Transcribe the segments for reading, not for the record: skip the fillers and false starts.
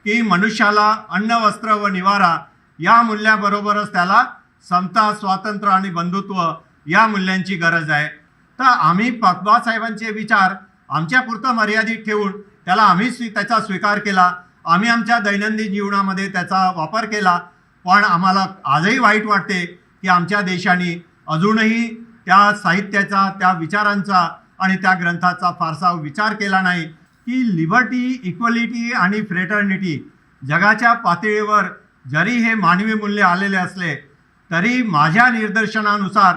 की मनुष्याला अन्न, वस्त्र व निवारा या मूल्याबरोबरच त्याला समता, स्वातंत्र्य आणि बंधुत्व या मूल्यांची गरज आहे. तर आम्ही बाबासाहेबांचे विचार आमच्यापुरतं मर्यादित ठेवून त्याला त्याचा स्वीकार केला. आम्ही आमच्या दैनंदिन जीवनामध्ये त्याचा वापर केला. पण आम्हाला आजही वाईट वाटते की आमच्या देशाने अजूनही त्या साहित्याचा, त्या विचारांचा आणि त्या ग्रंथाचा फारसा विचार केला नाही की लिबर्टी, इक्वलिटी आणि फ्रेटर्निटी जगाच्या पातळीवर जरी हे मानवी मूल्य आलेले असले तरी माझ्या निदर्शनानुसार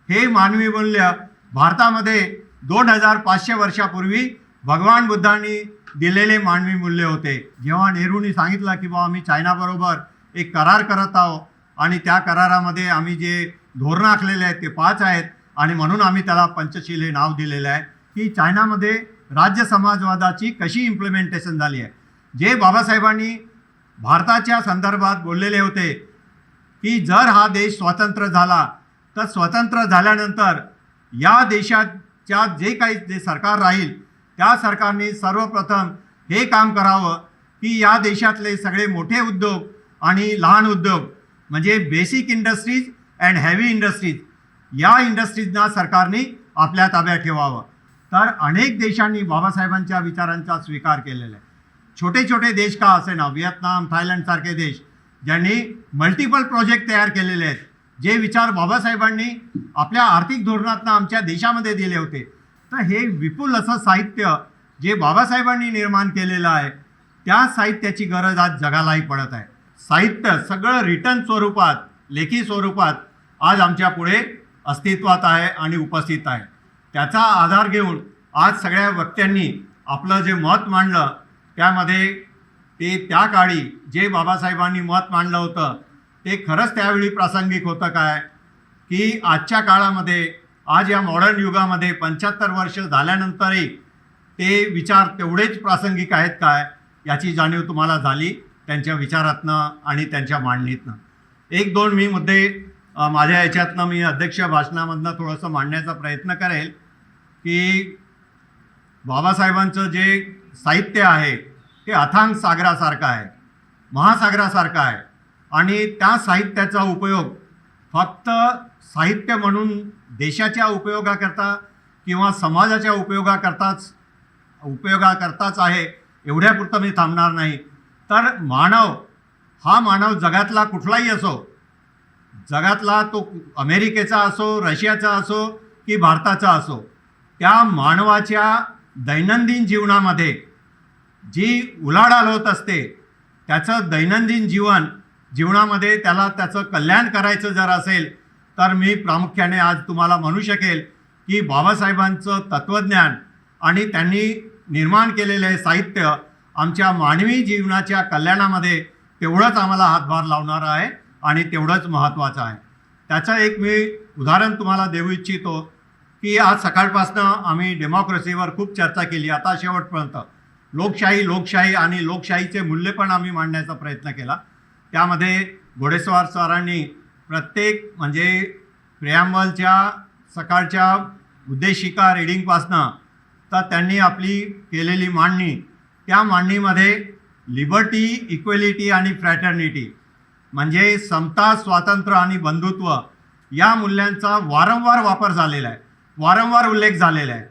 हे मानवी मूल्य भारतामध्ये 2500 वर्षापूर्वी भगवान बुद्धांनी दिलेले मानवी मूल्य होते. जेव्हा नेहरूंनी सांगितलं की बाबा आम्ही चायनाबरोबर एक करार करत आहोत आणि त्या करारामध्ये आम्ही जे धोरणं आखलेले आहेत ते 5 आहेत आणि म्हणून आम्ही त्याला पंचशील हे नाव दिलेलं आहे की चायनामध्ये राज्य समाजवादाची कशी इम्प्लिमेंटेशन झाली आहे. जे बाबासाहेबांनी भारताच्या संदर्भात बोललेले होते की जर हा देश स्वतंत्र झाला तर स्वतंत्र झाल्यानंतर या देशाच्या जे सरकार राहील त्या सरकारने सर्वप्रथम हे काम करावं की या देशातले सगळे मोठे उद्योग आणि लहान उद्योग म्हणजे basic industries and heavy industries या इंडस्ट्रीजना सरकारने आपल्या ताब्यात ठेवावं. तर अनेक देशांनी बाबासाहेबांच्या विचारांचा स्वीकार केलेला आहे. छोटे छोटे देश का असेना, व्हिएतनाम, थायलंडसारखे देश ज्यांनी मल्टिपल प्रोजेक्ट तयार केलेले आहेत. जे विचार बाबासाहेबांनी आपल्या आर्थिक धोरणातनं आमच्या देशामध्ये दिले होते. तर हे विपुल असं साहित्य जे बाबासाहेबांनी निर्माण केलेलं आहे त्या साहित्याची गरज आज जगालाही पडत आहे. साहित्य सगळं रिटर्न स्वरूपात, लेखी स्वरूपात आज आमच्या पुढे अस्तित्वात आहे आणि उपस्थित आहे. त्याचा आधार घेऊन आज सगळ्या वक्त्यांनी आपलं जे मत मांडलं त्यामध्ये ते त्या काळी जे बाबासाहेबांनी मत मांडलं होतं ते खरंच त्यावेळी प्रासंगिक होतं काय की आजच्या काळामध्ये आज या मॉडर्न युगामध्ये 75 वर्ष झाल्यानंतरही ते विचार तेवढेच प्रासंगिक आहेत काय याची जाणीव तुम्हाला झाली त्यांच्या विचारातनं आणि त्यांच्या मांडणीतनं. 1-2 मी मुद्दे माझ्या याच्यातनं मी अध्यक्ष भाषणामधनं थोडंसं मांडण्याचा प्रयत्न करेल की बाबासाहेबांचं जे साहित्य आहे ते अथांग सागरासारखं आहे, महासागरासारखं आहे आणि त्या साहित्याचा उपयोग फक्त साहित्य म्हणून देशाच्या उपयोगाकरता किंवा समाजाच्या उपयोगाकरताच आहे एवढ्यापुरतं मी थांबणार नाही. तर हा मानव जगातला कुठलाही असो, जगातला तो अमेरिकेचा असो, रशियाचा असो की भारताचा असो, त्या मानवाच्या दैनंदिन जीवनामध्ये जी उलाढाल होत असते त्याचं दैनंदिन जीवनामध्ये त्याला त्याचं कल्याण करायचं जर असेल तर मी प्रामुख्याने आज तुम्हाला म्हणू शकेल की बाबासाहेबांचं तत्त्वज्ञान आणि त्यांनी निर्माण केलेले साहित्य आमच्या मानवी जीवनाच्या कल्याणामध्ये तेवढंच आम्हाला हातभार लावणार आहे आणि तेवढंच महत्त्वाचं आहे. त्याचं एक मी उदाहरण तुम्हाला देऊ इच्छितो की आज सकाळपासनं आम्ही डेमोक्रेसीवर खूप चर्चा केली. आता शेवटपर्यंत लोकशाही आणि लोकशाहीचे मूल्य पण आम्ही मांडण्याचा प्रयत्न केला. त्यामध्ये घोडेस्वार सरांनी प्रत्येक म्हणजे प्रिॲम्बलच्या सकाळच्या उद्देशिका रिडिंगपासनं तर त्यांनी आपली केलेली मांडणी, त्या मांडणीमध्ये लिबर्टी, इक्वेलिटी आणि फ्रॅटर्निटी म्हणजे समता, स्वातंत्र्य आणि बंधुत्व या मूल्यांचा वारंवार वापर झालेला आहे, वारंवार उल्लेख झालेला आहे.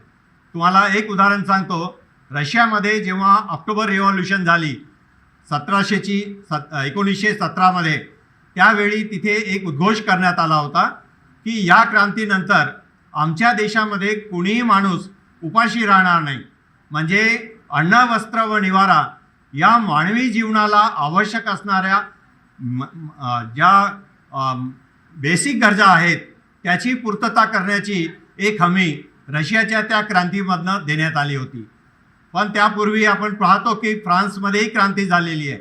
तुम्हाला एक उदाहरण सांगतो. रशियामध्ये जेव्हा ऑक्टोबर रिव्हॉल्युशन झाली 1917मध्ये त्यावेळी तिथे एक उद्घोष करण्यात आला होता की या क्रांतीनंतर आमच्या देशामध्ये कुणीही माणूस उपाशी राहणार नाही. म्हणजे अन्न, वस्त्र व निवारा या मानवी जीवनाला आवश्यक असणाऱ्या ज्या बेसिक गरजा आहेत त्याची पूर्तता करण्याची एक हमी रशियाच्या त्या क्रांतीमधनं देण्यात आली होती. पण त्यापूर्वी आपण पाहतो की फ्रान्समध्येही क्रांती झालेली आहे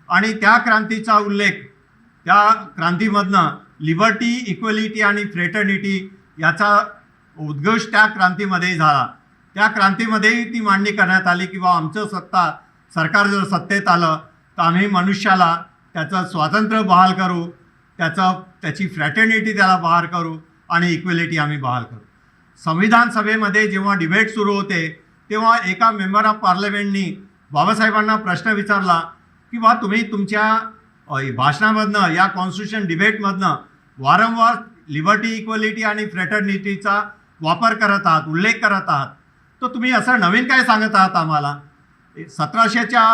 आणि त्या क्रांतीचा उल्लेख, त्या क्रांतीमधनं लिबर्टी, इक्वलिटी आणि फ्रेटर्निटी याचा उद्घोष त्या क्रांतीमध्ये झाला. त्या क्रांतीमध्येही ती मांडणी करण्यात आली की आमचं सरकार जर सत्तेत आलं तर आम्ही मनुष्याला त्याचं स्वातंत्र्य बहाल करू, त्याची फ्रॅटर्निटी त्याला बहाल करू आणि इक्वेलिटी आम्ही बहाल करू. संविधान सभेमध्ये जेव्हा डिबेट सुरू होते तेव्हा एका मेंबर ऑफ पार्लमेंटनी बाबासाहेबांना प्रश्न विचारला की बा तुम्ही तुमच्या भाषणामधनं या कॉन्स्टिट्यूशन डिबेटमधनं वारंवार लिबर्टी, इक्वलिटी आणि फ्रेटर्निटीचा वापर करत आहात, उल्लेख करत आहात, तर तुम्ही असं नवीन काय सांगत आहात आम्हाला? 1700च्या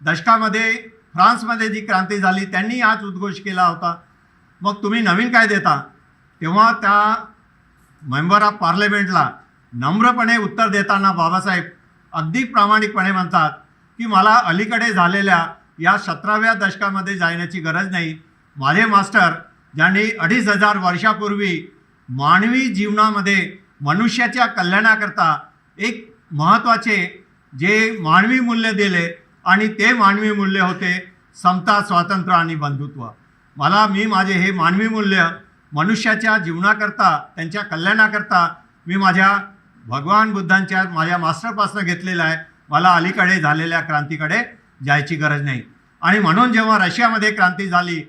दशकामध्ये फ्रान्समध्ये जी क्रांती झाली त्यांनी हाच उद्घोष केला होता, मग तुम्ही नवीन काय देता? तेव्हा त्या मेंबर ऑफ पार्लमेंटला नम्रपणे उत्तर देताना बाबासाहेब अगदी प्रामाणिकपणे म्हणतात की मला अलीकडे झालेल्या या 17व्या दशकामध्ये जाण्याची गरज नाही. माझे मास्टर ज्यांनी 2500 वर्षापूर्वी मानवी जीवनामध्ये मनुष्याच्या कल्याणाकरता एक महत्त्वाचे जे मानवी मूल्य दिले आणि ते मानवी मूल्य होते समता, स्वातंत्र्य आणि बंधुत्व. मी माझे हे मानवी मूल्य मनुष्याच्या जीवनाकरता, त्यांच्या कल्याणाकरता मी माझ्या भगवान बुद्धांच्या माझ्या मास्टरपासून घेतलेलं आहे. मला अलीकडे झालेल्या क्रांतीकडे जायची गरज नाही. आणि म्हणून जेव्हा रशियामध्ये क्रांती झाली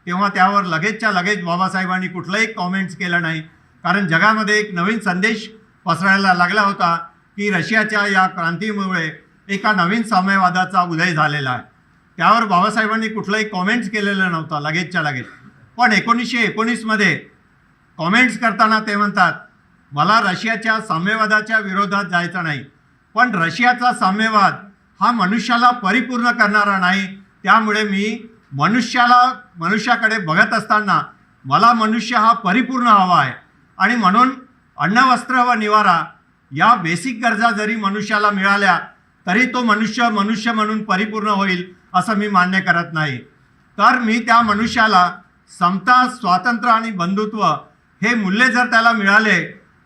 तेव्हा त्यावर लगेचच्या लगेच बाबासाहेबांनी कुठलंही कॉमेंट्स केलं नाही, कारण जगामध्ये एक नवीन संदेश पसरायला लागला होता की रशियाच्या या क्रांतीमुळे एका नवीन साम्यवादाचा उदय झालेला आहे. त्यावर बाबासाहेबांनी कुठलंही कॉमेंट्स केलेलं नव्हतं लगेचच्या लगेच. पण 1919मध्ये कॉमेंट्स करताना ते म्हणतात, मला रशियाच्या साम्यवादाच्या विरोधात जायचं नाही, पण रशियाचा साम्यवाद हा मनुष्याला परिपूर्ण करणारा नाही, त्यामुळे मी मनुष्याकडे बघत असताना मला मनुष्य हा परिपूर्ण हवा आहे. आणि म्हणून अन्न, वस्त्र व निवारा या बेसिक गरजा जरी मनुष्याला मिळाल्या तरी तो मनुष्य म्हणून परिपूर्ण होईल असं मी मान्य करत नाही. तर मी त्या मनुष्याला समता, स्वातंत्र्य आणि बंधुत्व हे मूल्य जर त्याला मिळाले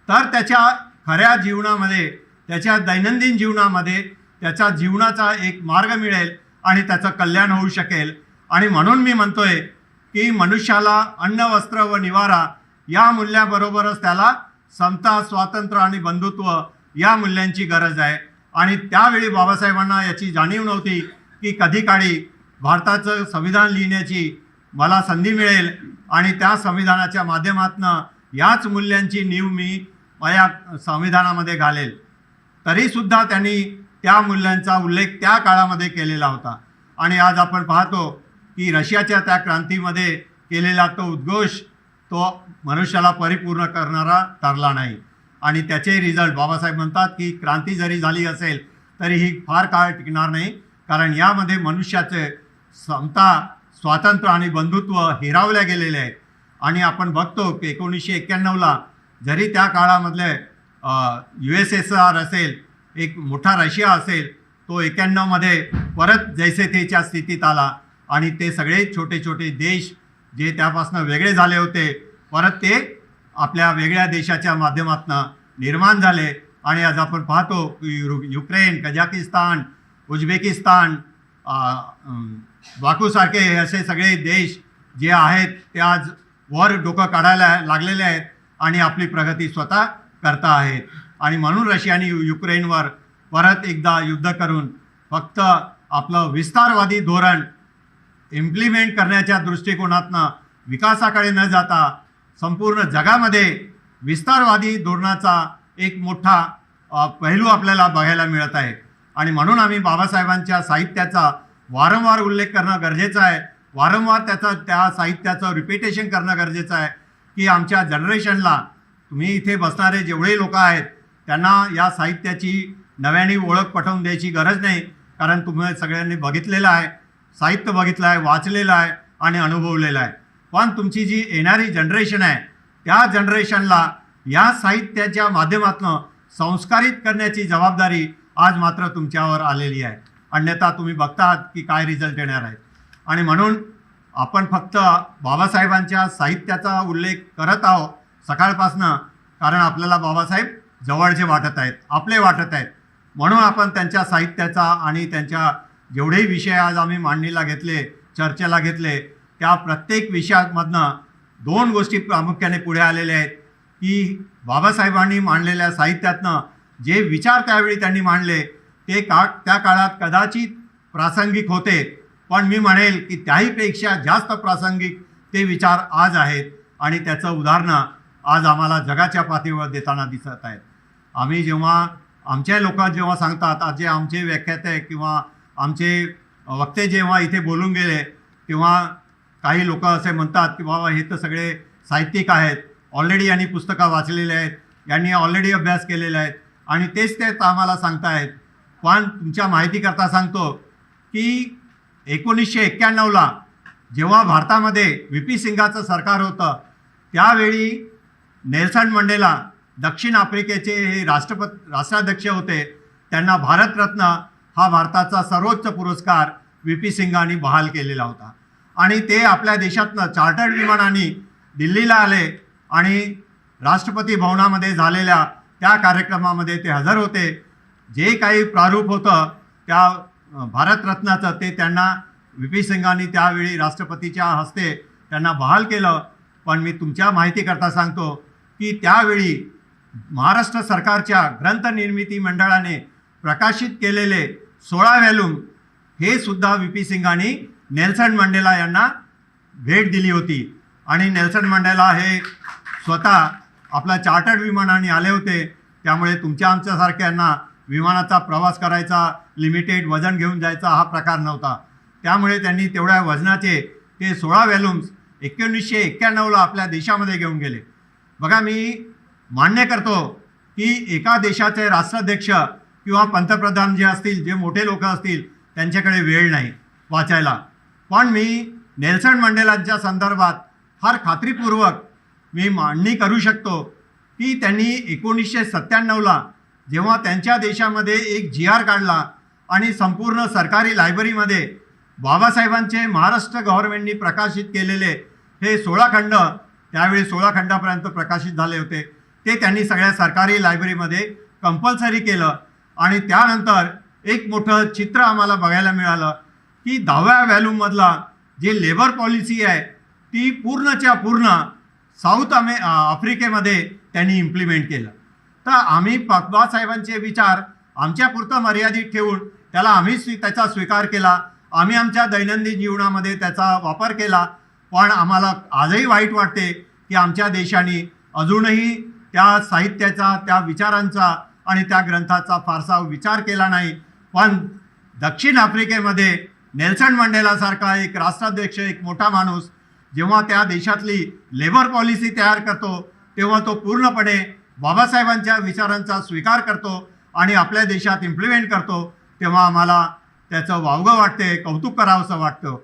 तर त्याच्या खऱ्या जीवनामध्ये, त्याच्या दैनंदिन जीवनामध्ये त्याच्या जीवनाचा एक मार्ग मिळेल आणि त्याचं कल्याण होऊ शकेल. आणि म्हणून मी म्हणतोय की मनुष्याला अन्न, वस्त्र व निवारा या मूल्याबरोबरच त्याला समता, स्वातंत्र्य आणि बंधुत्व या मूल्यांची गरज आहे. आणि त्यावेळी बाबासाहेबांना याची जाणीव नव्हती की कधी काळी भारताचं संविधान लिहिण्याची मला संधी मिळेल आणि त्या संविधानाच्या माध्यमातून याच मूल्यांची नीव मी माझ्या संविधानामध्ये घालेल. तरीसुद्धा त्यांनी त्या मूल्यांचा उल्लेख त्या काळामध्ये केलेला होता. आणि आज आपण पाहतो की रशियाच्या त्या क्रांतीमध्ये केलेला तो उद्घोष तो मनुष्याला परिपूर्ण करणारा ठरला नाही. आणि त्याचे रिझल्ट बाबासाहेब म्हणतात की क्रांती जरी झाली असेल तरी ही फार काळ टिकणार नाही, कारण यामध्ये मनुष्याचे समता, स्वातंत्र्य आणि बंधुत्व हिरावल्या गेलेले आहेत. आणि आपण बघतो की 1991ला जरी त्या काळामधले USSR असेल, एक मोठा रशिया असेल, तो 91मध्ये परत जैसे तेच्या स्थितीत आला आणि ते सगळे छोटे छोटे देश जे त्यापासून वेगळे झाले होते परत ते आपल्या वेगळ्या देशाच्या माध्यमातून निर्माण झाले. आणि आज आपण पाहतो की युक्रेन, कझाकिस्तान, उझबेकिस्तान, बाकूसारखे असे सगळे देश जे आहेत ते आज वर डोकं काढायला लागलेले आहेत आणि आपली प्रगती स्वतः करता आहेत. आणि म्हणून रशियाने युक्रेनवर परत एकदा युद्ध करून फक्त आपलं विस्तारवादी धोरण इम्प्लिमेंट करण्याच्या दृष्टिकोनातनं विकासाकडे न जाता संपूर्ण जगामध्ये विस्तारवादी धोरणाचा एक मोठा पैलू आपल्याला बघायला मिळत आहे. आणि म्हणून आम्ही बाबासाहेबांच्या साहित्याचा वारंवार उल्लेख करणं गरजेचं आहे, वारंवार त्या साहित्याचं रिपिटेशन करणं गरजेचं आहे की आमच्या जनरेशनला, तुम्ही इथे बसणारे जेवढे लोक आहेत त्यांना या साहित्याची नव्याने ओळख पटवून द्यायची गरज नाही, कारण तुम्ही सगळ्यांनी बघितलेलं आहे, साहित्य बघितलं आहे, वाचलेलं आहे आणि अनुभवलेलं आहे. पण तुमची जी येणारी जनरेशन आहे त्या जनरेशनला या साहित्याच्या माध्यमातून संस्कारित करण्याची जबाबदारी आज मात्र तुमच्यावर आलेली आहे. अन्यथा तुम्ही बघतात की काय रिझल्ट येणार आहेत. आणि म्हणून आपण फक्त बाबासाहेबांच्या साहित्याचा उल्लेख करत आहोत सकाळपासनं, कारण आपल्याला बाबासाहेब जवळचे वाटत आहेत, आपले वाटत आहेत. म्हणून आपण त्यांच्या साहित्याचा आणि त्यांच्या जेवढेही विषय आज आम्ही मांडणीला घेतले, चर्चेला घेतले, त्या प्रत्येक विषयामधनं दोन गोष्टी प्रामुख्याने पुढे आलेल्या आहेत की बाबासाहेबांनी मांडलेल्या साहित्यातनं जे विचार त्यावेळी त्यांनी मांडले ते त्या काळात कदाचित प्रासंगिक होते, पण मी म्हणेल की त्याहीपेक्षा जास्त प्रासंगिक ते विचार आज आहेत. आणि त्याचं उदाहरणं आज आम्हाला जगाच्या पातळीवर देताना दिसत आहेत. आम्ही जेव्हा आमच्या लोक जेव्हा सांगतात, आज जे आमचे व्याख्याते किंवा आमचे वक्ते जेव्हा इथे बोलून गेले तेव्हा काही लोक असे म्हणतात की बाबा हे तर सगळे साहित्यिक आहेत, ऑलरेडी यांनी पुस्तकं वाचलेले आहेत, यांनी ऑलरेडी अभ्यास केलेले आहेत आणि तेच आम्हाला सांगतायत. पण तुमच्या माहितीकरता सांगतो की 1991ला जेव्हा भारतामध्ये व्ही.पी. सिंगाचं सरकार होतं त्यावेळी नेल्सन मंडेला दक्षिण आफ्रिकेचे हे राष्ट्राध्यक्ष होते. त्यांना भारतरत्न हा भारताचा सर्वोच्च पुरस्कार व्ही.पी. सिंगांनी बहाल केलेला होता आणि ते आपल्या देशातनं चार्टर्ड विमानाने दिल्लीला आले आणि राष्ट्रपती भवनामध्ये झालेल्या त्या कार्यक्रमामध्ये ते हजर होते. जे काही प्रारूप होतं त्या भारतरत्नाचं ते त्यांना व्ही.पी. सिंगांनी त्यावेळी राष्ट्रपतीच्या हस्ते त्यांना बहाल केलं. पण मी तुमच्या माहितीकरता सांगतो की त्यावेळी महाराष्ट्र सरकारच्या ग्रंथनिर्मिती मंडळाने प्रकाशित केलेले 16 व्हॉल्यूम हे सुद्धा व्ही.पी. सिंगांनी नेल्सन मंडेला यांना भेट दिली होती आणि नेल्सन मंडेला हे स्वतः आपला चार्टर्ड विमानाने आले होते. त्यामुळे तुमच्या आमच्यासारख्यांना विमानाचा प्रवास करायचा, लिमिटेड वजन घेऊन जायचा हा प्रकार नव्हता. त्यामुळे त्यांनी तेवढ्या वजनाचे ते 16 व्हॉल्यूम्स 1991ला आपल्या देशामध्ये घेऊन गेले. बघा, मी मान्य करतो की एका देशाचे राष्ट्राध्यक्ष किंवा पंतप्रधान जे असतील, जे मोठे लोक असतील, त्यांच्याकडे वेळ नाही वाचायला. पण मी नेल्सन मंडेलांच्या संदर्भात फार खात्रीपूर्वक मी मांडणी करू शकतो की त्यांनी 1997ला जेव्हा त्यांच्या देशामध्ये एक GR काढला आणि संपूर्ण सरकारी लायब्ररीमध्ये बाबासाहेबांचे महाराष्ट्र गव्हर्नमेंटनी प्रकाशित केलेले हे 16 खंड, त्यावेळी 16 खंडापर्यंत प्रकाशित झाले होते, ते त्यांनी सगळ्या सरकारी लायब्ररीमध्ये कंपल्सरी केलं. आणि त्यानंतर एक मोठं चित्र आम्हाला बघायला मिळालं की 10व्या व्हॉल्यूममधला जे लेबर पॉलिसी आहे ती पूर्णच्या पूर्ण आफ्रिकेमध्ये त्यांनी इम्प्लिमेंट केलं. तर आम्ही बाबासाहेबांचे विचार आमच्यापुरतं मर्यादित ठेवून त्याचा स्वीकार केला. आम्ही आमच्या दैनंदिन जीवनामध्ये त्याचा वापर केला. पण आम्हाला आजही वाईट वाटते की आमच्या देशाने अजूनही त्या साहित्याचा, त्या विचारांचा आणि त्या ग्रंथाचा फारसा विचार केला नाही. पण दक्षिण आफ्रिकेमध्ये नेल्सन मंडेलासारखा एक राष्ट्राध्यक्ष, एक मोठा माणूस जेव्हा त्या देशातली लेबर पॉलिसी तयार करतो तेव्हा तो पूर्णपणे बाबासाहेबांच्या विचारांचा स्वीकार करतो आणि आपल्या देशात इम्प्लिमेंट करतो, तेव्हा आम्हाला त्याचं वावगं वाटते, कौतुक करावंसं वाटतं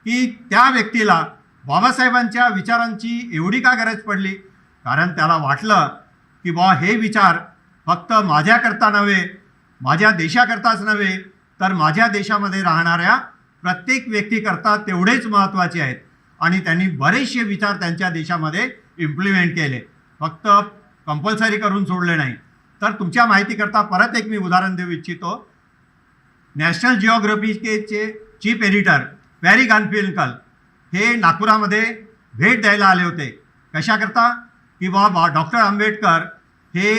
की त्या व्यक्तीला बाबासाहेबांच्या विचारांची एवढी का गरज पडली. कारण त्याला वाटलं की हे विचार फक्त माझ्याकरता नव्हे, माझ्या देशाकरताच नव्हे, तर माझ्या देशामध्ये राहणाऱ्या प्रत्येक व्यक्तीकरता तेवढेच महत्त्वाचे आहेत. आणि त्यांनी बरेचसे विचार त्यांच्या देशामध्ये इम्प्लिमेंट केले, फक्त कंपल्सरी करून सोडले नाही. तर तुमच्या माहितीकरता परत एक मी उदाहरण देऊ इच्छितो. नॅशनल जिओग्राफीचे चीफ एडिटर पॅरी गारफिंकल हे नागपुरामध्ये भेट द्यायला आले होते. कशाकरता की डॉक्टर आंबेडकर हे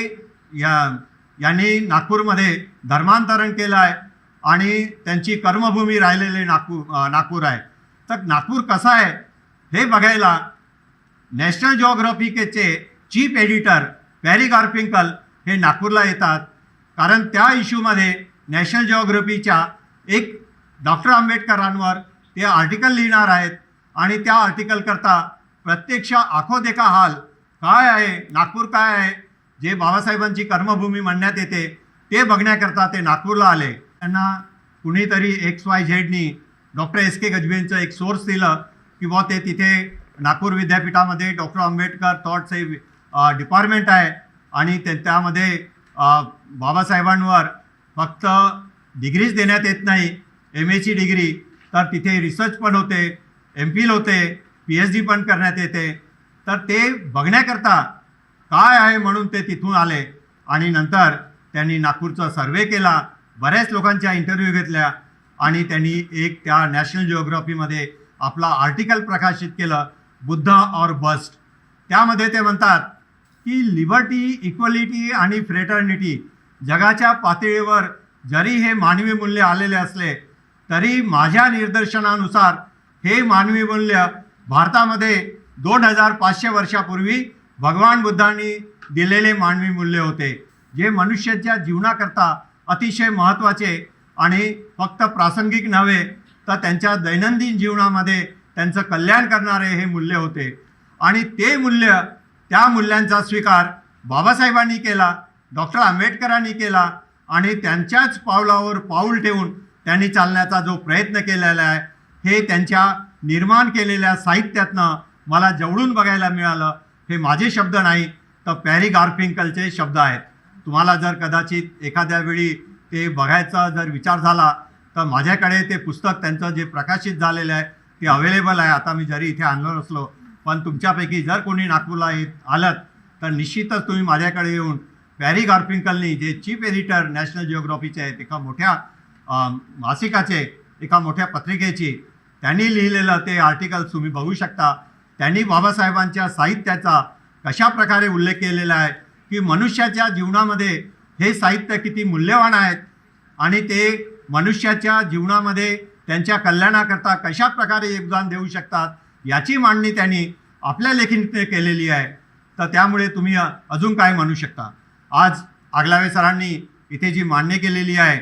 यांनी नागपूरमध्ये धर्मांतरण केलं आहे आणि त्यांची कर्मभूमी राहिलेले नागपूर आहे. तर नागपूर कसं आहे हे बघायला नॅशनल जिओग्राफीचे चीफ एडिटर पॅरी गारफिंकल हे नागपूरला येतात. कारण त्या इश्यूमध्ये नॅशनल जिओग्राफीच्या एक डॉक्टर आंबेडकरांवर ते आर्टिकल लिहिणार आहेत आणि त्या आर्टिकलकरता प्रत्यक्ष आखो देखा हाल काय आहे, नागपूर काय आहे, जे बाबासाहेबांची कर्मभूमी म्हणण्यात येते, ते बघण्याकरता ते नागपूरला आले. त्यांना कुणीतरी XYZनी डॉक्टर S.K. गजबेंचं एक सोर्स दिलं की ते तिथे नागपूर विद्यापीठामध्ये डॉक्टर आंबेडकर थॉट्स हे डिपार्टमेंट आहे आणि त्यामध्ये बाबासाहेबांवर फक्त डिग्रीज देण्यात येत नाही, MA डिग्री, तर तिथे रिसर्च पण होते, MPhil होते, PhD पण करण्यात येते. तर ते बघण्याकरता काय आहे म्हणून ते तिथून आले आणि नंतर त्यांनी नागपूरचा सर्वे केला, बऱ्याच लोकांच्या इंटरव्ह्यू घेतल्या आणि त्यांनी एक त्या नॅशनल जिओग्राफीमध्ये आपला आर्टिकल प्रकाशित केलं, बुद्ध और बस्ट. त्यामध्ये ते म्हणतात की लिबर्टी, इक्वलिटी आणि फ्रेटर्निटी जगाच्या पातळीवर जरी हे मानवी मूल्य आलेले असले तरी माझ्या निदर्शनानुसार हे मानवी मूल्य भारतामध्ये 2500 वर्षापूर्वी भगवान बुद्धांनी दिलेले मानवी मूल्य होते, जे मनुष्याच्या जीवनाकरता अतिशय महत्त्वाचे आणि फक्त प्रासंगिक नव्हे तर त्यांच्या दैनंदिन जीवनामध्ये त्यांचं कल्याण करणारे हे मूल्य होते. आणि ते मूल्य, त्या मूल्यांचा स्वीकार बाबासाहेबांनी केला, डॉक्टर आंबेडकरांनी केला आणि त्यांच्याच पावलावर पाऊल ठेवून त्यांनी चालण्याचा जो प्रयत्न केलेला आहे, हे त्यांच्या निर्माण केलेल्या साहित्यातनं मला जवळून बघायला मिळालं. हे माझे शब्द नाही, तर पॅरी गारफिंकलचे शब्द आहेत. तुम्हाला जर कदाचित एखाद्या वेळी ते बघायचा जर विचार झाला तर माझ्याकडे ते पुस्तक त्यांचं जे प्रकाशित झालेलं आहे ते अवेलेबल आहे. आता मी जरी इथे आणलो नसलो, पण तुमच्यापैकी जर कोणी नागपूरला आलं तर निश्चितच तुम्ही माझ्याकडे येऊन पॅरी गारफिंकलनी, जे चीफ एडिटर नॅशनल जिओग्राफीचे आहेत, एका मोठ्या मासिकाचे, एका मोठ्या पत्रिकेची, त्यांनी लिहिलेलं ते आर्टिकल्स तुम्ही बघू शकता. त्यांनी बाबासाहेबांच्या साहित्याचा कशा प्रकारे उल्लेख केलेला आहे की मनुष्याच्या जीवनामध्ये हे साहित्य किती मूल्यवान आहेत आणि ते मनुष्याच्या जीवनामध्ये त्यांच्या कल्याणाकरता कशा प्रकारे योगदान देऊ शकतात, याची मांडणी त्यांनी आपल्या लेखणीने केलेली आहे. तर त्यामुळे तुम्ही अजून काय म्हणू शकता. आज आगलावे सरांनी इथे जी मांडणी केलेली आहे,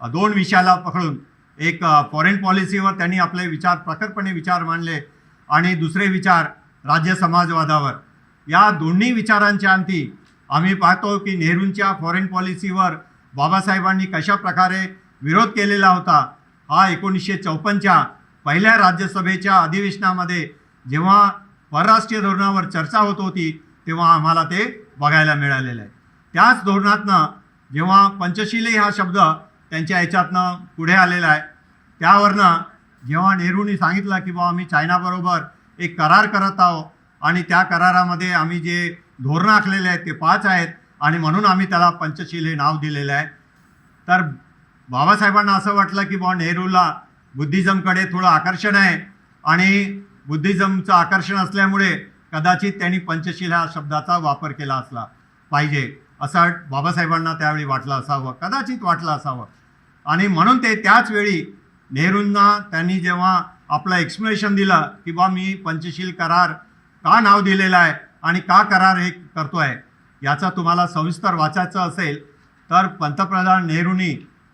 दोन विषयाला पकडून, एक फॉरेन पॉलिसीवर त्यांनी आपले विचार प्रखरपणे विचार मांडले आणि दुसरे विचार राज्य समाजवादावर. या दोन्ही विचारांच्या अंती आम्ही पाहतो की नेहरूंच्या फॉरेन पॉलिसीवर बाबासाहेबांनी कशा प्रकारे विरोध केलेला होता. हा 1954च्या पहिल्या राज्यसभेच्या अधिवेशनामध्ये जेव्हा परराष्ट्रीय धोरणावर चर्चा होत होती तेव्हा आम्हाला ते बघायला मिळालेलं आहे. त्याच धोरणातनं जेव्हा पंचशीली हा शब्द त्यांच्या याच्यातनं पुढे आलेला आहे, त्यावरनं जेव्हा नेहरूंनी सांगितलं की आम्ही चायनाबरोबर एक करार करत आहोत आणि त्या करारामध्ये आम्ही जे धोरणं आखलेले आहेत ते 5 आहेत आणि म्हणून आम्ही त्याला पंचशील हे नाव दिलेलं आहे. तर बाबासाहेबांना असं वाटलं की नेहरूला बुद्धिझमकडे थोडं आकर्षण आहे आणि बुद्धिझमचं आकर्षण असल्यामुळे कदाचित त्यांनी पंचशील ह्या शब्दाचा वापर केला असला पाहिजे, असं बाबासाहेबांना त्यावेळी वाटलं असावं, कदाचित वाटलं असावं. आणि म्हणून ते त्याच वेळी नेहरूंना त्यांनी जेव्हा आपलं एक्सप्लेनेशन दिलं की मी पंचशील करार का नाव दिलेलं आहे आणि का करार हे करतो आहे, याचा तुम्हाला सविस्तर वाचायचं असेल तर पंतप्रधान नेहरूंनी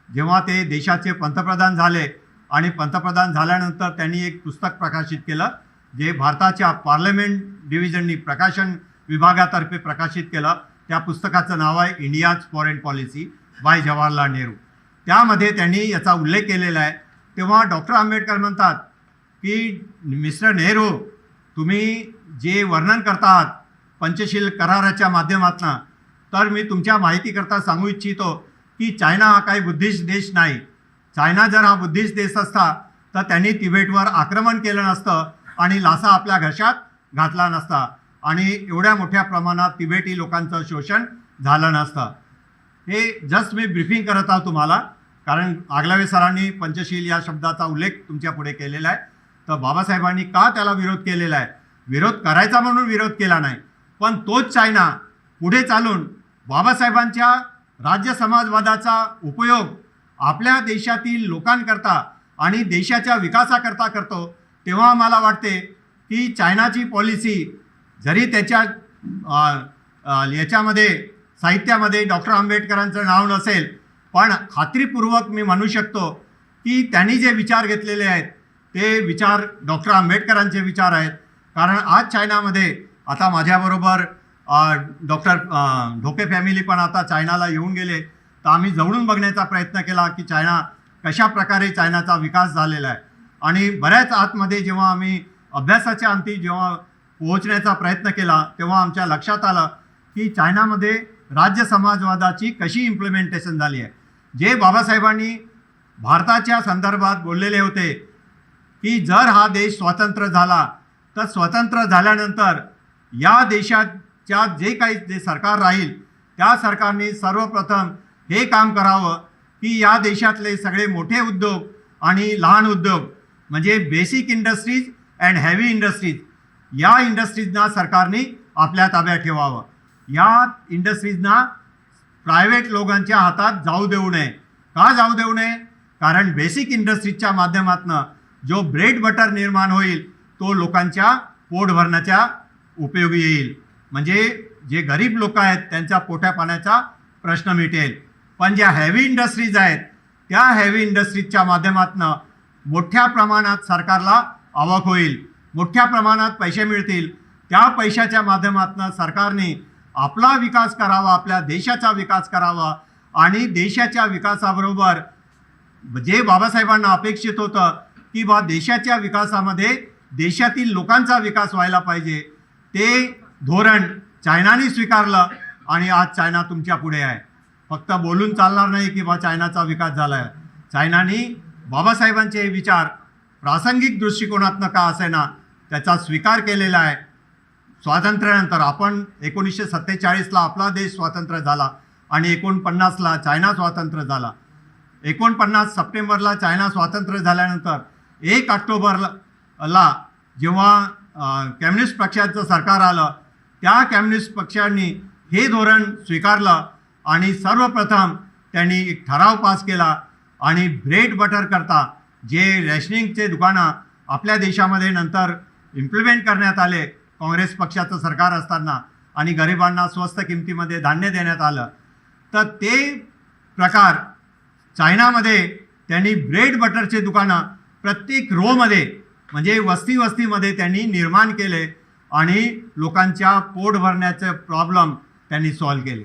जेव्हा ते देशाचे पंतप्रधान झाले आणि पंतप्रधान झाल्यानंतर त्यांनी एक पुस्तक प्रकाशित केलं, जे भारताच्या पार्लमेंट डिव्हिजननी प्रकाशन विभागातर्फे प्रकाशित केलं. त्या पुस्तकाचं नाव आहे India's foreign policy bye Jawaharlal Nehru. त्यामध्ये त्यांनी याचा उल्लेख केलेला आहे. तेव्हा डॉक्टर आंबेडकर म्हणतात की मिस्टर नेहरू, तुम्ही जे वर्णन करता आहात पंचशील कराराच्या माध्यमातून, तर मी तुमच्या माहितीकरता सांगू इच्छितो की चायना हा काही बुद्धिस्ट देश नाही. चायना जर हा बुद्धिस्ट देश असता तर त्यांनी तिबेटवर आक्रमण केलं नसतं आणि लासा आपल्या घशात घातला नसता आणि एवढ्या मोठ्या प्रमाणात तिबेटी लोकांचं शोषण झालं नसतं. हे जस्ट मी ब्रीफिंग करत आहोत तुम्हाला, कारण आगलावे सरांनी पंचशील या शब्दाचा उल्लेख तुमच्या पुढे केलेला आहे. तर बाबासाहेबांनी का त्याला विरोध केलेला आहे, विरोध करायचा म्हणून विरोध केला नाही, पण तोच चायना पुढे चालून बाबासाहेबांच्या राज्य समाजवादाचा उपयोग आपल्या देशातील लोकांकरता आणि देशाच्या विकासाकरता करतो. तेव्हा मला वाटते की चायनाची पॉलिसी जरी त्याच्या याच्यामध्ये साहित्यामध्ये डॉक्टर आंबेडकरांचं नाव नसेल, पण खात्रीपूर्वक मी म्हणू शकतो की त्यांनी जे विचार घेतलेले आहेत ते विचार डॉक्टर आंबेडकरांचे विचार आहेत. कारण आज चायनामध्ये, आता माझ्याबरोबर डॉक्टर ढोके फॅमिली पण आता चायनाला येऊन गेले, तर आम्ही जवळून बघण्याचा प्रयत्न केला की चायना कशा प्रकारे चायनाचा विकास झालेला आहे. आणि बऱ्याच आतमध्ये जेव्हा आम्ही अभ्यासाच्या अंती जेव्हा पोहोचण्याचा प्रयत्न केला तेव्हा आमच्या लक्षात आलं की चायनामध्ये राज्य समाजवादाची कशी इम्प्लिमेंटेशन झाली आहे. जे बाबासाहेबांनी भारताच्या संदर्भात बोललेले होते की जर हा देश स्वतंत्र झाला तर स्वतंत्र झाल्यानंतर या देशाच्या जे सरकार राहील त्या सरकारने सर्वप्रथम हे काम करावं की या देशातले सगळे मोठे उद्योग आणि लहान उद्योग, म्हणजे basic industries and heavy industries, या इंडस्ट्रीजना सरकारने आपल्या ताब्यात ठेवावं. या इंडस्ट्रीजना प्रायव्हेट लोकांच्या हातात जाऊ देऊ नये. का जाऊ देऊ नये? कारण बेसिक इंडस्ट्रीजच्या माध्यमातून जो ब्रेड बटर निर्माण होईल तो लोकांच्या पोट भरण्याच्या उपयोगी येईल, म्हणजे जे गरीब लोक आहेत त्यांच्या पोट्या पाण्याचा प्रश्न मिटेल. पण ज्या हेवी इंडस्ट्रीज आहेत त्या हेवी इंडस्ट्रीजच्या माध्यमातून मोठ्या प्रमाणात सरकारला आवक होईल, मोठ्या प्रमाणात पैसे मिळतील. त्या पैशाच्या माध्यमातून सरकारने आपला विकास करावा, आपल्या देशाचा विकास करावा आणि देशाच्या विकासाबरोबर जे बाबासाहेबांना अपेक्षित होतं की बा देशाच्या विकासामध्ये देशातील लोकांचा विकास व्हायला पाहिजे, ते धोरण चायनाने स्वीकारलं आणि आज चायना तुमच्या पुढे आहे. फक्त बोलून चालणार नाही की बा चायनाचा विकास झाला आहे. चायनाने बाबासाहेबांचे हे विचार प्रासंगिक दृष्टिकोनातनं का असेना त्याचा स्वीकार केलेला आहे. स्वातंत्र्यानंतर आपण 1947ला आपला देश स्वतंत्र झाला आणि 49ला चायना स्वतंत्र झाला. 49 सप्टेंबरला चायना स्वातंत्र्य झाल्यानंतर 1 ऑक्टोबरला जेव्हा कम्युनिस्ट पक्षाचं सरकार आलं, त्या कम्युनिस्ट पक्षांनी हे धोरण स्वीकारलं आणि सर्वप्रथम त्यांनी एक ठराव पास केला आणि ब्रेड बटर करता जे रॅशनिंगचे दुकानं आपल्या देशामध्ये नंतर इम्प्लिमेंट करण्यात आले काँग्रेस पक्षाचं सरकार असताना आणि गरिबांना स्वस्त किमतीमध्ये धान्य देण्यात आलं, तर ते प्रकार चायनामध्ये त्यांनी ब्रेड बटरचे दुकानं प्रत्येक रोमध्ये म्हणजे वस्तीमध्ये त्यांनी निर्माण केले आणि लोकांच्या पोट भरण्याचे प्रॉब्लेम त्यांनी सॉल्व केले.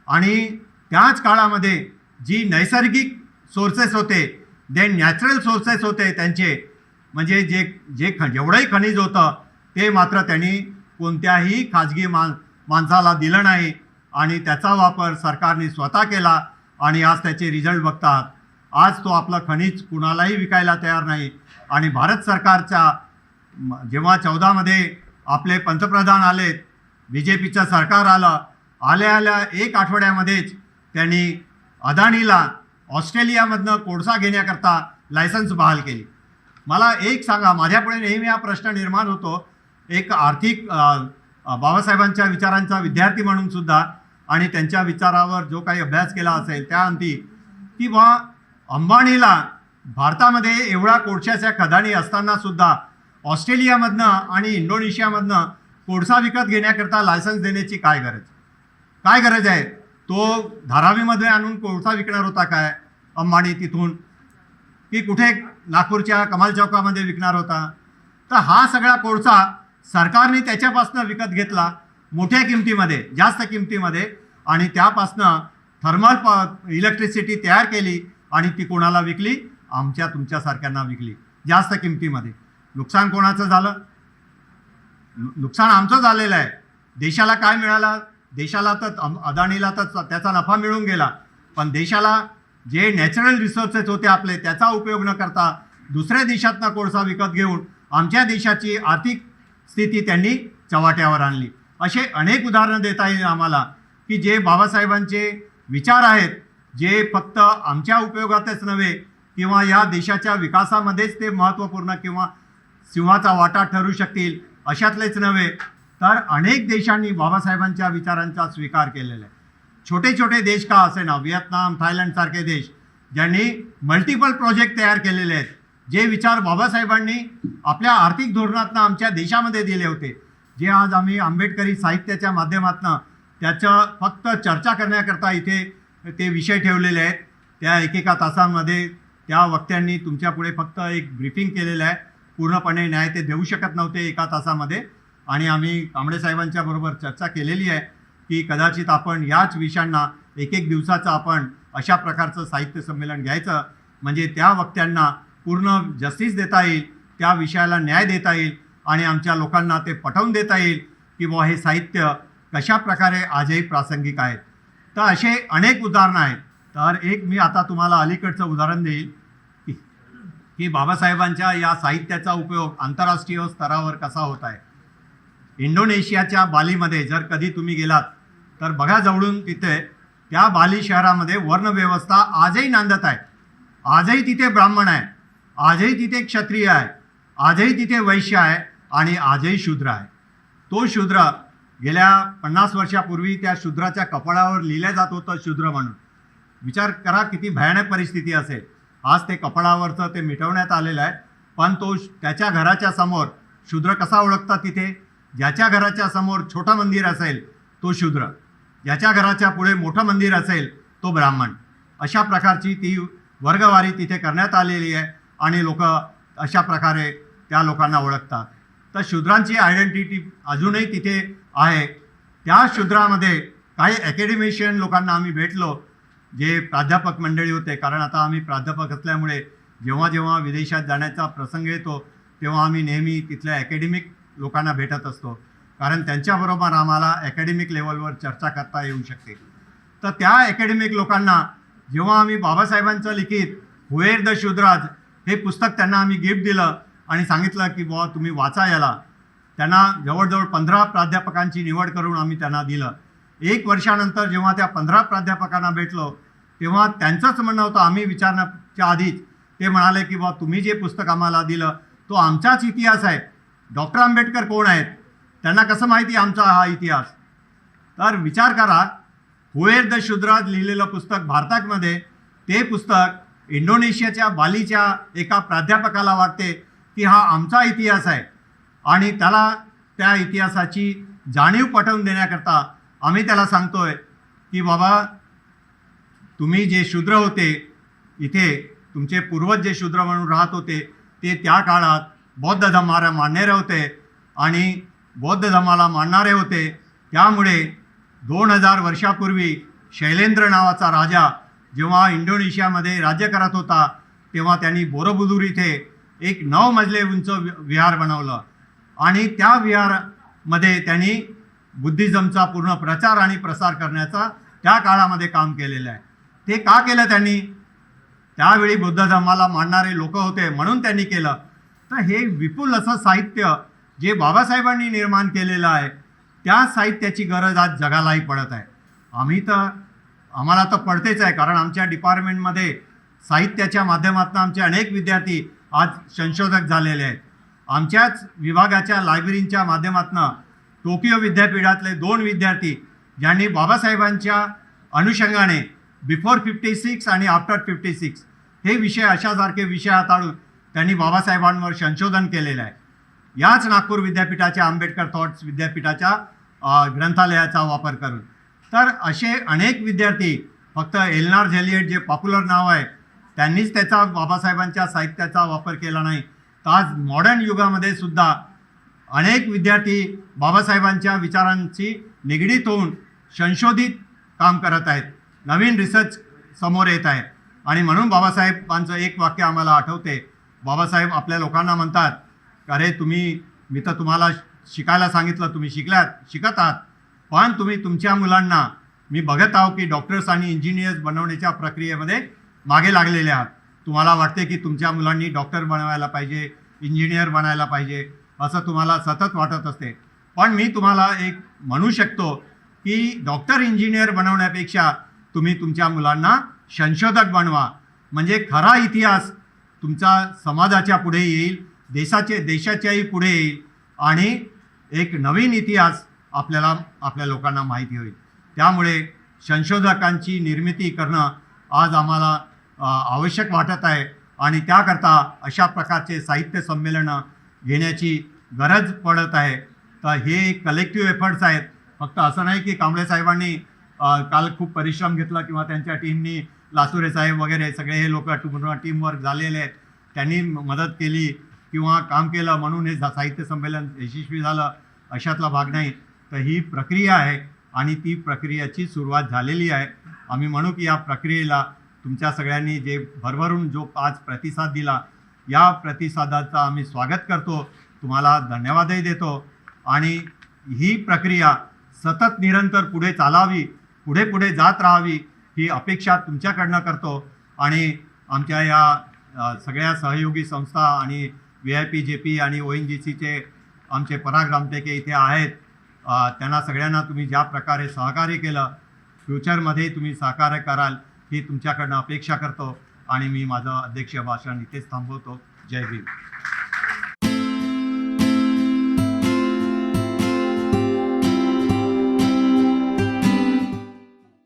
आणि त्याच काळामध्ये जी नैसर्गिक सोर्सेस होते, जे नॅचरल सोर्सेस होते त्यांचे, म्हणजे जेवढंही खनिज होतं ते मात्र त्यांनी कोणत्याही खाजगी माणसाला दिलं नाही आणि त्याचा वापर सरकारने स्वतः केला आणि आज त्याचे रिझल्ट बघतात. आज तो आपलं खनिज कुणालाही विकायला तयार नाही. आणि भारत सरकारच्या जेव्हा 14मध्ये आपले पंतप्रधान आलेत, BJPचं सरकार आलं, आल्या 1 आठवड्यामध्येच त्यांनी अदानीला ऑस्ट्रेलियामधनं कोळसा घेण्याकरता लायसन्स बहाल केली. मला एक सांगा, माझ्यापुढे नेहमी हा प्रश्न निर्माण होतो, एक आर्थिक बाबासाहेबांच्या विचारांचा विद्यार्थी म्हणून सुद्धा आणि त्यांच्या विचारावर जो काही अभ्यास केला असेल त्या अंती, की बा अंबानीला भारतामध्ये एवढा कोळशाच्या खदानी असताना सुद्धा ऑस्ट्रेलियामधनं आणि इंडोनेशियामधनं कोळसा विकत घेण्याकरता लायसन्स देण्याची काय गरज आहे? तो धारावीमध्ये आणून कोळसा विकणार होता काय अंबानी तिथून, की कुठे नागपूरच्या कमाल चौकामध्ये विकणार होता? तर हा सगळा कोळसा सरकारने त्याच्यापासून विकत घेतला मोठ्या किमतीमध्ये, जास्त किमतीमध्ये, आणि त्यापासनं थर्मल इलेक्ट्रिसिटी तयार केली आणि ती कोणाला विकली? आमच्या तुमच्यासारख्यांना विकली जास्त किमतीमध्ये. नुकसान कोणाचं झालं? नुकसान आमचं झालेलं आहे. देशाला काय मिळालं? देशाला तर अदानीला तर त्याचा नफा मिळून गेला, पण देशाला जे नॅचरल रिसोर्सेस होते आपले त्याचा उपयोग न करता दुसऱ्या देशातनं कोळसा विकत घेऊन आमच्या देशाची आर्थिक स्थिती त्यांनी चव्हाट्यावर आणली. असे अनेक उदाहरणं देता येईल आम्हाला की जे बाबासाहेबांचे विचार आहेत, जे फक्त आमच्या उपयोगातच नव्हे किंवा या देशाच्या विकासामध्येच ते महत्त्वपूर्ण किंवा सिंहाचा वाटा ठरू शकतील अशातलेच नव्हे, तर अनेक देशांनी बाबासाहेबांच्या विचारांचा स्वीकार केलेला आहे. छोटे छोटे देश का असेना, व्हिएतनाम, थायलंडसारखे देश ज्यांनी मल्टिपल प्रोजेक्ट तयार केलेले आहेत, जे विचार बाबासाहेबांनी आपल्या आर्थिक धोरणातनं आमच्या देशामध्ये दिले होते, जे आज आम्ही आंबेडकरी साहित्याच्या माध्यमातून त्याचं फक्त चर्चा करण्याकरता इथे ते विषय ठेवलेले आहेत. त्या एकेका तासांमध्ये त्या वक्त्यांनी तुमच्यापुढे फक्त एक ब्रीफिंग केलेलं आहे. पूर्णपणे न्याय ते देऊ शकत नव्हते एका तासामध्ये, आणि आम्ही कांबळे साहेबांच्या बरोबर चर्चा केलेली आहे की कदाचित आपण याच विषयांना एक दिवसाचं आपण अशा प्रकारचं साहित्य संमेलन घ्यायचं, म्हणजे त्या वक्त्यांना पूर्ण जस्टिस देता येईल, त्या विषयाला न्याय देता येईल आणि आमच्या लोकांना ते पटवून देता येईल की बुवा हे साहित्य कशा प्रकारे आजही प्रासंगिक आहेत. तर असे अनेक उदाहरणं आहेत. तर एक मी आता तुम्हाला अलीकडचं उदाहरण देईल की बाबासाहेबांच्या या साहित्याचा उपयोग आंतरराष्ट्रीय स्तरावर कसा होत आहे. इंडोनेशियाच्या बालीमध्ये जर कधी तुम्ही गेलात तर बघा जवळून, तिथे त्या बाली शहरामध्ये वर्णव्यवस्था आजही नांदत आहे. आजही तिथे ब्राह्मण आहे, आजही तिथे क्षत्रिय आहे, आजही तिथे वैश्य आहे आणि आजही शूद्र आहे. तो शूद्र गेल्या 50 वर्षापूर्वी त्या शूद्राच्या कपाळावर लिहिलं जात होतं शूद्र म्हणून. विचार करा किती भयानक परिस्थिती असेल. आज ते कपाळावरचं ते मिटवण्यात आलेलं आहे, पण तो त्याच्या घराच्या समोर शूद्र कसा ओळखतात? तिथे ज्याच्या घराच्या समोर छोटं मंदिर असेल तो शूद्र, ज्याच्या घराच्या पुढे मोठं मंदिर असेल तो ब्राह्मण. अशा प्रकारची ती वर्गवारी तिथे करण्यात आलेली आहे आणि लोक अशा प्रकारे त्या लोकांना ओळखतात. तर शूद्रांची आयडेंटिटी अजूनही तिथे आहे. त्या शूद्रामध्ये काही अकॅडमिशियन लोकांना आम्ही भेटलो, जे प्राध्यापक मंडळी होते. कारण आता आम्ही प्राध्यापक असल्यामुळे जेव्हा जेव्हा विदेशात जाण्याचा प्रसंग येतो तेव्हा आम्ही नेहमी तिथल्या अकॅडमिक लोकांना भेटत असतो, कारण त्यांच्याबरोबर आम्हाला अकॅडमिक लेवलवर चर्चा करता येऊ शकते. तर त्या अकॅडमिक लोकांना जेव्हा आम्ही बाबासाहेबांचं लिखित हुएर द शूद्राज हे पुस्तक त्यांना आम्ही गिफ्ट दिलं आणि सांगितलं की बुवा तुम्ही वाचा याला, त्यांना जवळजवळ 15 प्राध्यापकांची निवड करून आम्ही त्यांना दिलं. 1 वर्षानंतर जेव्हा त्या 15 प्राध्यापकांना भेटलो तेव्हा त्यांचंच म्हणणं होतं, आम्ही विचारण्याच्या आधीच ते म्हणाले की बुवा तुम्ही जे पुस्तक आम्हाला दिलं तो आमचाच इतिहास आहे. डॉक्टर आंबेडकर कोण आहेत, त्यांना कसं माहिती आमचा हा इतिहास. तर विचार करा, हुएर द शूद्राज लिहिलेलं पुस्तक भारतामध्ये, ते पुस्तक इंडोनेशियाच्या बालीच्या एका प्राध्यापकाला वाटते की हा आमचा इतिहास आहे आणि त्याला त्या इतिहासाची जाणीव पटवून देण्याकरता आम्ही त्याला सांगतोय की बाबा तुम्ही जे शूद्र होते इथे, तुमचे पूर्वज जे शूद्र म्हणून राहत होते ते त्या काळात बौद्ध धर्माला मानणारे होते आणि बौद्ध धर्माला मानणारे होते. त्यामुळे 2000 वर्षापूर्वी शैलेंद्र नावाचा राजा जेव्हा इंडोनेशियामध्ये राज्य करत होता तेव्हा त्यांनी बोरोबुदूर इथे एक 9 मजले उंच विहार बनवलं आणि त्या विहारामध्ये त्यांनी बुद्धिझमचा पूर्ण प्रचार आणि प्रसार करण्याचा त्या काळामध्ये काम केलेलं आहे. ते का केलं त्यांनी, त्यावेळी बुद्ध धर्माला मानणारे लोक होते म्हणून त्यांनी केलं. तर हे विपुल असं साहित्य जे बाबासाहेबांनी निर्माण केलेलं आहे, त्या साहित्याची गरज आज जगालाही पडत आहे. आम्हाला तर पडतेच आहे, कारण आमच्या डिपार्टमेंटमध्ये साहित्याच्या माध्यमातून आमचे अनेक विद्यार्थी आज संशोधक झालेले आहेत. आमच्याच विभागाच्या लायब्ररीच्या माध्यमातून टोकियो विद्यापीठातले 2 विद्यार्थी ज्यांनी बाबासाहेबांच्या अनुषंगाने बिफोर 56 आणि आफ्टर 56 हे विषय, अशासारखे विषय हाताळून त्यांनी बाबासाहेबांवर संशोधन केलेलं आहे. याच नागपूर विद्यापीठाच्या आंबेडकर थॉट्स विद्यापीठाच्या ग्रंथालयाचा वापर करून. तर असे अनेक विद्यार्थी, फक्त एल्नार झेलियट जे पॉप्युलर नाव आहे त्यांनीच त्याचा बाबासाहेबांच्या साहित्याचा वापर केला नाही, तर आज मॉडर्न युगामध्ये सुद्धा अनेक विद्यार्थी बाबासाहेबांच्या विचारांची निगडीत होऊन संशोधित काम करत आहेत, नवीन रिसर्च समोर येत आहे. आणि म्हणून बाबासाहेबांचं एक वाक्य आम्हाला आठवते. बाबासाहेब आपल्या लोकांना म्हणतात, अरे मी तर तुम्हाला शिकायला सांगितलं, तुम्ही शिकत आहात, पण तुम्ही तुमच्या मुलांना मी बघत आहो की डॉक्टर्स आणि इंजिनियर्स बनवण्याच्या प्रक्रियेमध्ये मागे लागलेले आहात. तुम्हाला वाटते की तुमच्या मुलांनी डॉक्टर बनवायला पाहिजे, इंजिनियर बनायला पाहिजे, असं तुम्हाला सतत वाटत असते. पण मी तुम्हाला एक म्हणू शकतो की डॉक्टर इंजिनियर बनवण्यापेक्षा तुम्ही तुमच्या मुलांना संशोधक बनवा, म्हणजे खरा इतिहास तुमचा समाजाच्या पुढे येईल, देशाच्याही पुढे येईल आणि एक नवीन इतिहास आपल्या लोकांना माहिती होईल. त्यामुळे संशोधकांची निर्मिती करणं आज आम्हाला आवश्यक वाटत आहे आणि त्याकरता अशा प्रकारचे साहित्य संमेलनं घेण्याची गरज पडत आहे. तर हे कलेक्टिव्ह एफर्ट्स आहेत. फक्त असं नाही की कांबळे साहेबांनी काल खूप परिश्रम घेतला किंवा त्यांच्या टीमनी, लासुरे साहेब वगैरे सगळे हे लोक टीमवर्क झालेले आहेत, त्यांनी मदत केली किंवा काम केलं म्हणून हे साहित्य संमेलन यशस्वी झालं, अशातला भाग नाही. तर ही प्रक्रिया आहे आणि ती प्रक्रियेची सुरुवात झालेली आहे. आम्ही म्हणू की या प्रक्रियेला तुमच्या सगळ्यांनी जे भरभरून जो आज प्रतिसाद दिला, या प्रतिसादाचा आम्ही स्वागत करतो, तुम्हाला धन्यवादही देतो आणि ही प्रक्रिया सतत निरंतर पुढे चालावी, पुढे जात राहावी ही अपेक्षा तुमच्याकडनं करतो. आणि आमच्या या सगळ्या सहयोगी संस्था आणि VIP JP आणि ONGCचे आमचे पराग रामटेके इथे आहेत, त्यांना सगळ्यांना तुम्ही ज्या प्रकारे सहकार्य केलं, फ्युचरमध्ये तुम्ही सहकार्य कराल ही तुमच्याकडनं अपेक्षा करतो आणि मी माझं अध्यक्षीय भाषण इथेच थांबवतो. जय भीम.